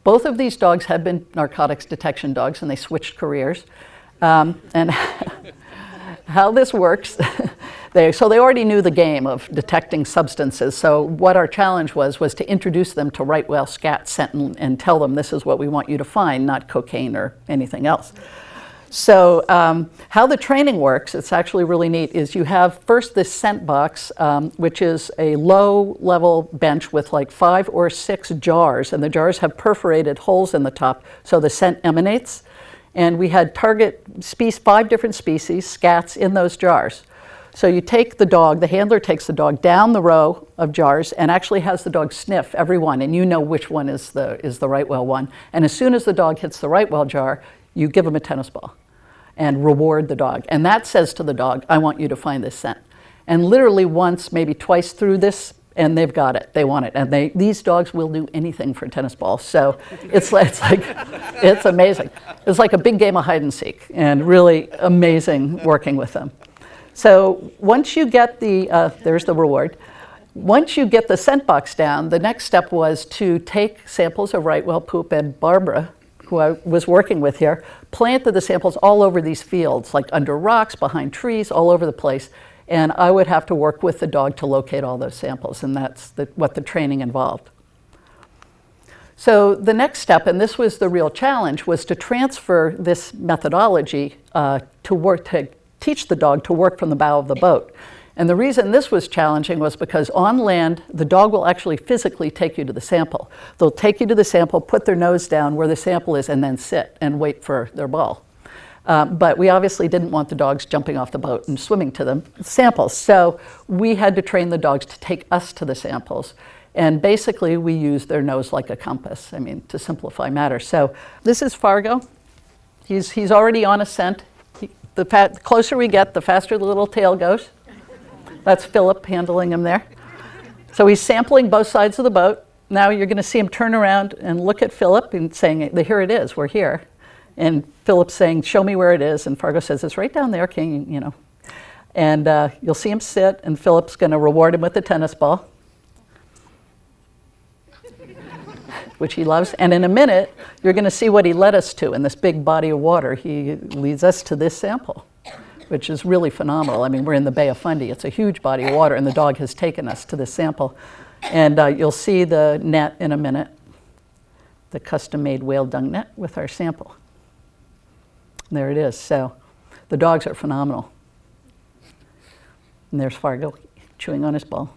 Both of these dogs had been narcotics detection dogs, and they switched careers. And how this works, they already knew the game of detecting substances. So what our challenge was to introduce them to right whale scat scent and tell them this is what we want you to find, not cocaine or anything else. So how the training works, it's actually really neat, is you have first this scent box, which is a low-level bench with like 5 or 6 jars, and the jars have perforated holes in the top so the scent emanates. And we had target 5 different species, scats, in those jars. So you take the dog, the handler takes the dog down the row of jars and actually has the dog sniff every one, and you know which one is the right whale one. And as soon as the dog hits the right whale jar, you give him a tennis ball and reward the dog. And that says to the dog, I want you to find this scent. And literally once, maybe twice through this, and they've got it, they want it. And these dogs will do anything for a tennis ball. So it's amazing. It's like a big game of hide and seek, and really amazing working with them. So once you get there's the reward. Once you get the scent box down, the next step was to take samples of right whale poop, and Barbara, who I was working with here, planted the samples all over these fields, like under rocks, behind trees, all over the place. And I would have to work with the dog to locate all those samples, and that's what the training involved. So the next step, and this was the real challenge, was to transfer this methodology to teach the dog to work from the bow of the boat. And the reason this was challenging was because on land, the dog will actually physically take you to the sample. They'll take you to the sample, put their nose down where the sample is, and then sit and wait for their ball. But we obviously didn't want the dogs jumping off the boat and swimming to the samples. So we had to train the dogs to take us to the samples. And basically, we used their nose like a compass, to simplify matters. So this is Fargo. He's already on a scent. The closer we get, the faster the little tail goes. That's Philip handling him there. So he's sampling both sides of the boat. Now you're going to see him turn around and look at Philip and saying, here it is, we're here. And Philip's saying, show me where it is. And Fargo says, it's right down there, King, And you'll see him sit, and Philip's going to reward him with the tennis ball, which he loves. And in a minute, you're going to see what he led us to in this big body of water. He leads us to this sample, which is really phenomenal. We're in the Bay of Fundy. It's a huge body of water, and the dog has taken us to this sample. And you'll see the net in a minute, the custom-made whale dung net with our sample. And there it is. So the dogs are phenomenal. And there's Fargo chewing on his ball.